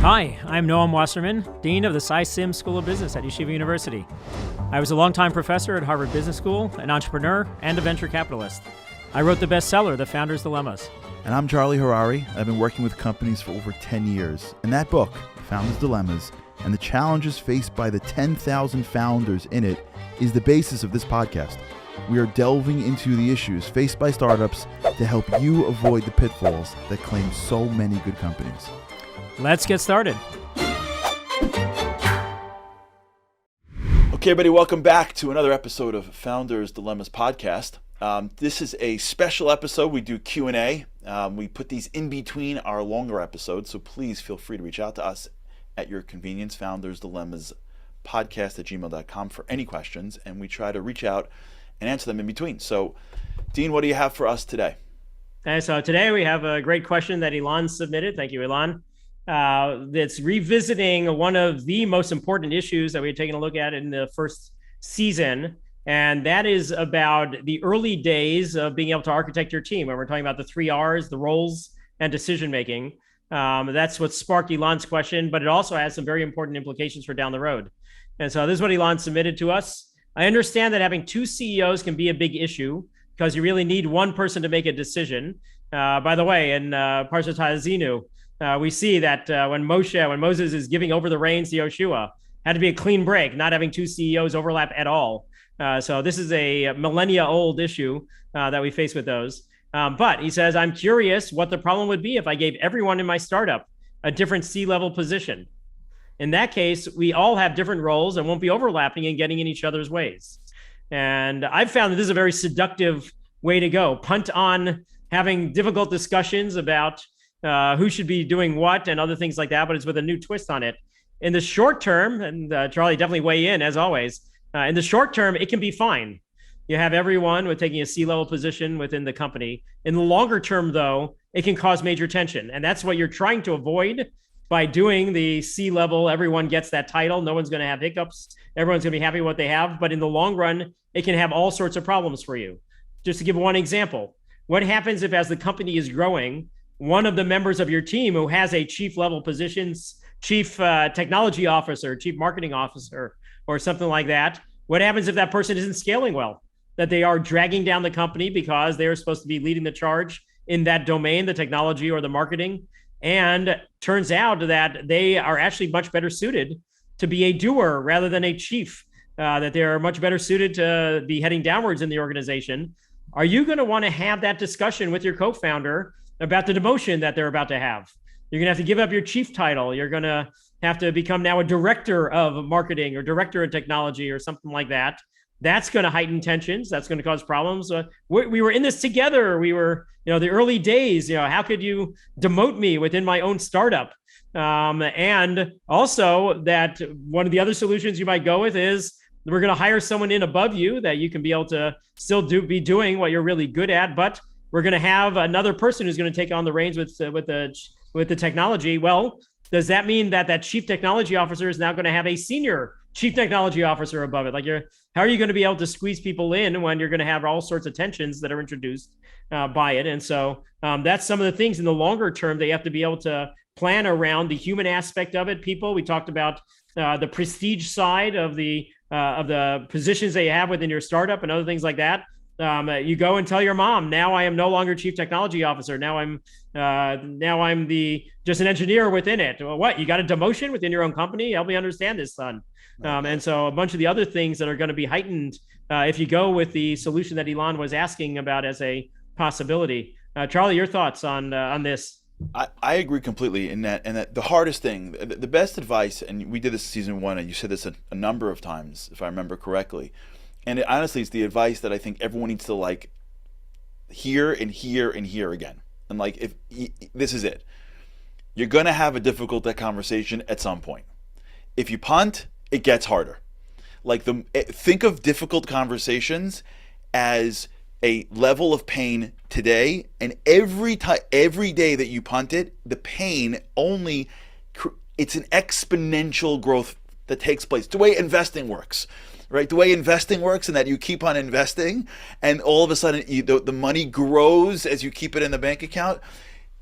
Hi, I'm Noam Wasserman, Dean of the SciSim School of Business at Yeshiva University. I was a longtime professor at Harvard Business School, an entrepreneur, and a venture capitalist. I wrote the bestseller, The Founder's Dilemmas. And I'm Charlie Harary. I've been working with companies for over 10 years. And that book, The Founder's Dilemmas, and the challenges faced by the 10,000 founders in it is the basis of this podcast. We are delving into the issues faced by startups to help you avoid the pitfalls that claim so many good companies. Let's get started. Okay, everybody, welcome back to another episode of Founders Dilemmas podcast. This is a special episode. We do Q&A. We put these in between our longer episodes, so please feel free to reach out to us at your convenience, Founders Dilemmas podcast at gmail.com for any questions, and we try to reach out and answer them in between. So, Dean, what do you have for us today? Okay, so today we have a great question that Elon submitted. Thank you, Elon. That's revisiting one of the most important issues that we had taken a look at in the first season, and that is about the early days of being able to architect your team. When we're talking about the 3 R's, the roles and decision making. That's what sparked Elon's question, but it also has some very important implications for down the road. And so this is what Elon submitted to us. I understand that having 2 CEOs can be a big issue because you really need one person to make a decision. By the way, in Parshat Ha'azinu, we see that when Moses is giving over the reins to Yoshua, had to be a clean break, not having 2 CEOs overlap at all. So this is a millennia-old issue that we face with those. But he says, I'm curious what the problem would be if I gave everyone in my startup a different C-level position. In that case, we all have different roles and won't be overlapping and getting in each other's ways. And I've found that this is a very seductive way to go. Punt on having difficult discussions about who should be doing what and other things like that, but it's with a new twist on it. In the short term, and Charlie, definitely weigh in as always, in the short term, it can be fine. You have everyone with taking a C-level position within the company. In the longer term, though, it can cause major tension. And that's what you're trying to avoid by doing the C-level. Everyone gets that title. No one's going to have hiccups. Everyone's going to be happy with what they have. But in the long run, it can have all sorts of problems for you. Just to give one example, what happens if as the company is growing, one of the members of your team who has a chief level positions, chief technology officer, chief marketing officer, or something like that, what happens if that person isn't scaling well? That they are dragging down the company because they're supposed to be leading the charge in that domain, the technology or the marketing. And turns out that they are actually much better suited to be a doer rather than a chief, that they're much better suited to be heading downwards in the organization. Are you going to want to have that discussion with your co-founder about the demotion that they're about to have? You're going to have to give up your chief title. You're going to have to become now a director of marketing or director of technology or something like that. That's going to heighten tensions. That's going to cause problems. We were in this together. We were, the early days, how could you demote me within my own startup? And also that one of the other solutions you might go with is we're going to hire someone in above you that you can be able to still be doing what you're really good at, but we're going to have another person who's going to take on the reins with the technology. Well, does that mean that that chief technology officer is now going to have a senior chief technology officer above it? How are you going to be able to squeeze people in when you're going to have all sorts of tensions that are introduced by it? And so that's some of the things in the longer term they have to be able to plan around the human aspect of it. We talked about the prestige side of the positions that you have within your startup and other things like that. You go and tell your mom, now I am no longer chief technology officer. Now I'm just an engineer within it. Well, what, you got a demotion within your own company? Help me understand this, son. And so a bunch of the other things that are going to be heightened if you go with the solution that Elon was asking about as a possibility. Charlie, your thoughts on this? I agree completely in that, and that the hardest thing, the best advice, and we did this in season 1, and you said this a number of times, if I remember correctly. And honestly, it's the advice that I think everyone needs to hear and hear and hear again. And if this is it, you're going to have a difficult conversation at some point. If you punt, it gets harder. Think of difficult conversations as a level of pain today, and every day that you punt it, the pain it's an exponential growth that takes place. The way investing works. Right, the way investing works, and that you keep on investing, and all of a sudden the money grows as you keep it in the bank account.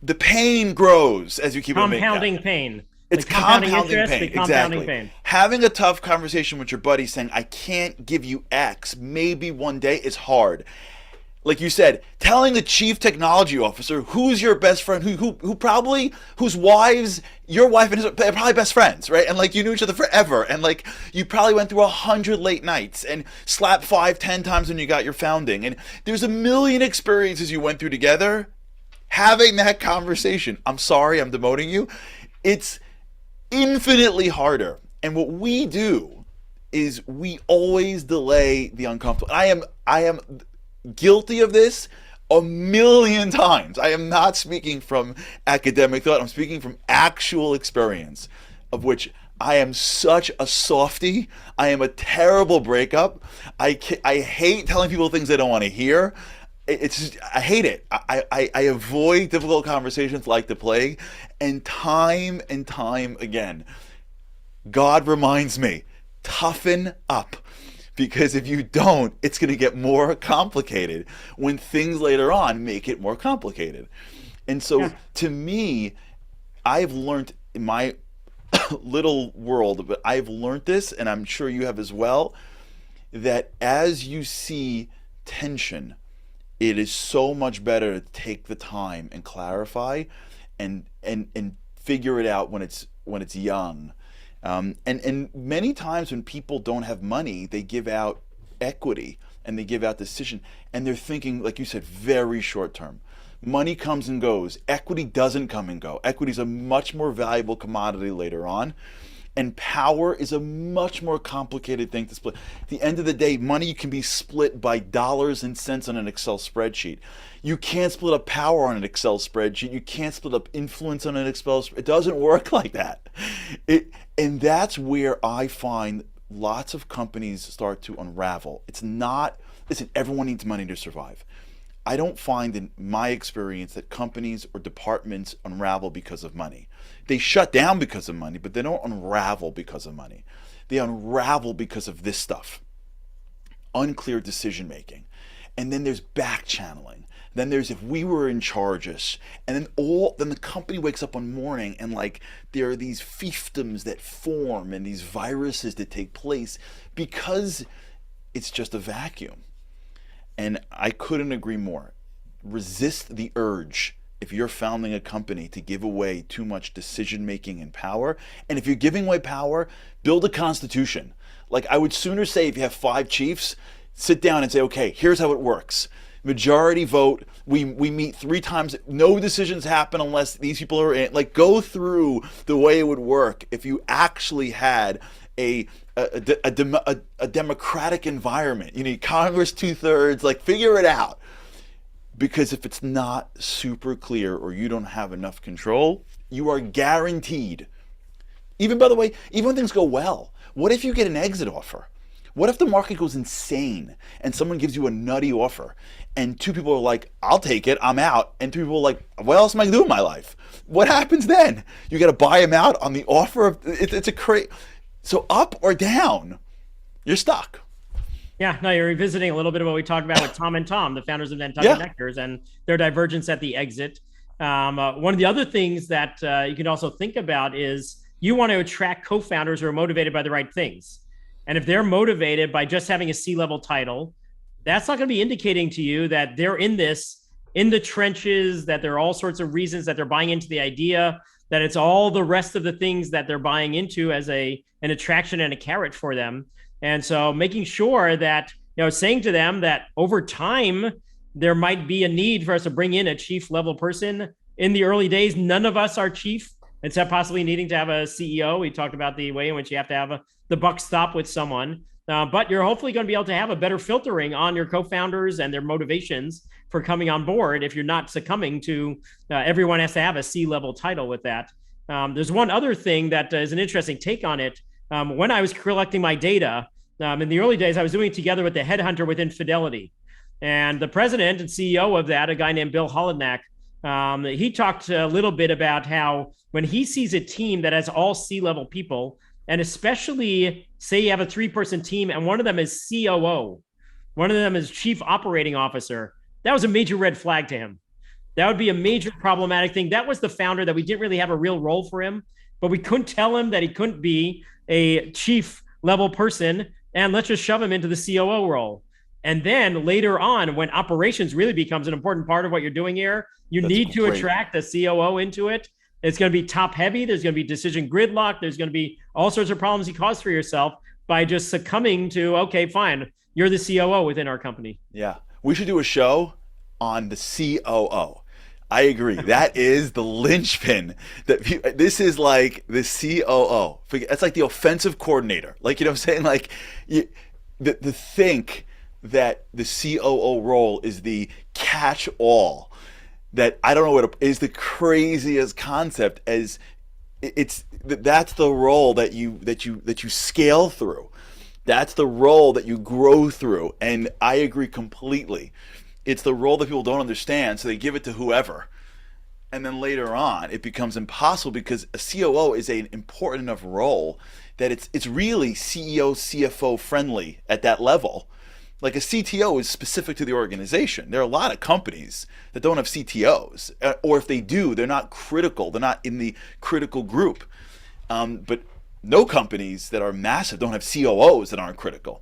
The pain grows as you keep it in the bank account. Compounding pain. The It's compounding compounding interest, the pain. compounding Exactly. pain. Having a tough conversation with your buddy saying, I can't give you X, maybe one day, is hard. Like you said, telling the chief technology officer who's your best friend, who probably, whose wives, your wife and his, they're probably best friends, right? And like you knew each other forever, and like you probably went through 100 late nights and slapped 5, 10 times when you got your founding, and there's a million experiences you went through together. Having that conversation, I'm sorry, I'm demoting you. It's infinitely harder. And what we do is we always delay the uncomfortable. I am guilty of this a million times. I am not speaking from academic thought. I'm speaking from actual experience, of which I am such a softie. I am a terrible breakup. I hate telling people things they don't want to hear. It's just, I hate it. I avoid difficult conversations like the plague, and time again, God reminds me, toughen up. Because if you don't, it's going to get more complicated when things later on make it more complicated. And so Yeah. to me, I've learned in my little world, but I've learned this, and I'm sure you have as well, that as you see tension, it is so much better to take the time and clarify and figure it out when it's young. And many times when people don't have money, they give out equity and they give out decision, and they're thinking, like you said, very short term. Money comes and goes. Equity doesn't come and go. Equity is a much more valuable commodity later on. And power is a much more complicated thing to split. At the end of the day, money can be split by dollars and cents on an Excel spreadsheet. You can't split up power on an Excel spreadsheet. You can't split up influence on an Excel spreadsheet. It doesn't work like that. And that's where I find lots of companies start to unravel. It's not, listen, everyone needs money to survive. I don't find in my experience that companies or departments unravel because of money. They shut down because of money, but they don't unravel because of money. They unravel because of this stuff. Unclear decision making. And then there's back channeling. Then there's if we were in charges. And then the company wakes up one morning and like there are these fiefdoms that form and these viruses that take place because it's just a vacuum. And I couldn't agree more. Resist the urge if you're founding a company to give away too much decision making and power. And if you're giving away power, build a constitution. Like I would sooner say if you have 5 chiefs, sit down and say, okay, here's how it works. Majority vote, we meet 3 times, no decisions happen unless these people are in. Like go through the way it would work if you actually had a democratic environment. You need Congress 2/3, like figure it out. Because if it's not super clear or you don't have enough control, you are guaranteed. Even by the way, even when things go well, what if you get an exit offer? What if the market goes insane and someone gives you a nutty offer and 2 people are like, I'll take it, I'm out. And 2 people are like, what else am I gonna do in my life? What happens then? You gotta buy them out on the offer of, it's a crazy. So up or down, you're stuck. Yeah, no, you're revisiting a little bit of what we talked about with Tom and Tom, the founders of Nantucket Yeah. Nectars, and their divergence at the exit. One of the other things that you can also think about is you want to attract co-founders who are motivated by the right things. And if they're motivated by just having a C-level title, that's not going to be indicating to you that they're in this, in the trenches, that there are all sorts of reasons that they're buying into the idea, that it's all the rest of the things that they're buying into as an attraction and a carrot for them. And so making sure that, saying to them that over time, there might be a need for us to bring in a chief level person. In the early days, none of us are chief, except possibly needing to have a CEO. We talked about the way in which you have to have the buck stop with someone. But you're hopefully going to be able to have a better filtering on your co-founders and their motivations for coming on board if you're not succumbing to everyone has to have a C-level title with that. There's one other thing that is an interesting take on it. When I was collecting my data, in the early days, I was doing it together with the headhunter within Fidelity. And the president and CEO of that, a guy named Bill Holodnack, he talked a little bit about how when he sees a team that has all C-level people, and especially say you have a 3-person team and one of them is COO, one of them is chief operating officer, that was a major red flag to him. That would be a major problematic thing. That was the founder that we didn't really have a real role for him. but we couldn't tell him that he couldn't be a chief level person, and let's just shove him into the COO role. And then later on, when operations really becomes an important part of what you're doing here, you need to attract a COO into it. It's going to be top heavy. There's going to be decision gridlock. There's going to be all sorts of problems you cause for yourself by just succumbing to, okay, fine, you're the COO within our company. Yeah. We should do a show on the COO. I agree. That is the linchpin. This is like the COO. It's like the offensive coordinator. Like, you know what I'm saying? Like, the think that the COO role is the catch-all, that I don't know what is the craziest concept, as that's the role that you scale through. That's the role that you grow through. And I agree completely. It's the role that people don't understand, so they give it to whoever. And then later on, it becomes impossible because a COO is an important enough role that it's really CEO, CFO friendly at that level. Like a CTO is specific to the organization. There are a lot of companies that don't have CTOs, or if they do, they're not critical. They're not in the critical group. But no companies that are massive don't have COOs that aren't critical.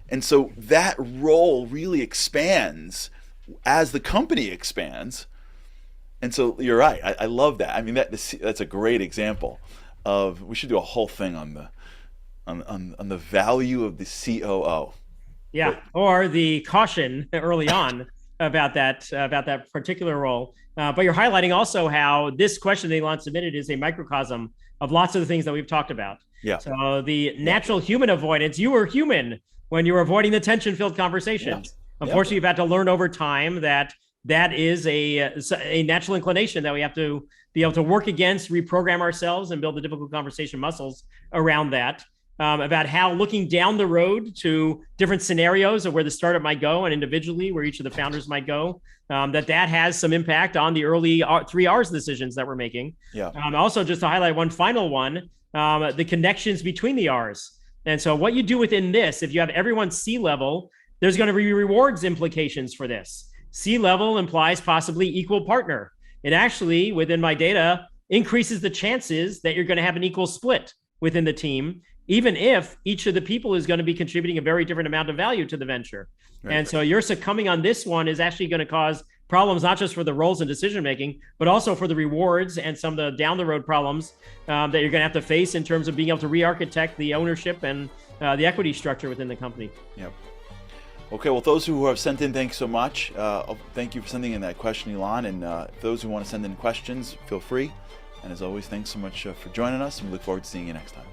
And so that role really expands as the company expands. And so you're right. I love that. I mean, that's a great example of, we should do a whole thing on the value of the COO. Yeah, or the caution early on about that particular role. But you're highlighting also how this question that Elon submitted is a microcosm of lots of the things that we've talked about. Yeah. So the natural human avoidance, you were human when you were avoiding the tension-filled conversations. Yeah. Unfortunately, you've had to learn over time that is a natural inclination that we have to be able to work against, reprogram ourselves, and build the difficult conversation muscles around that. About how looking down the road to different scenarios of where the startup might go, and individually where each of the founders might go, that has some impact on the early 3Rs decisions that we're making. Yeah. Also, just to highlight one final one, the connections between the Rs. And so what you do within this, if you have everyone C-level, there's going to be rewards implications for this. C-level implies possibly equal partner. It actually, within my data, increases the chances that you're going to have an equal split within the team, even if each of the people is going to be contributing a very different amount of value to the venture. Right. So you're succumbing on this one is actually going to cause problems, not just for the roles and decision-making, but also for the rewards and some of the down-the-road problems that you're going to have to face in terms of being able to re-architect the ownership and the equity structure within the company. Yep. Okay, well, those who have sent in, thanks so much. Thank you for sending in that question, Elon. And those who want to send in questions, feel free. And as always, thanks so much for joining us, and we look forward to seeing you next time.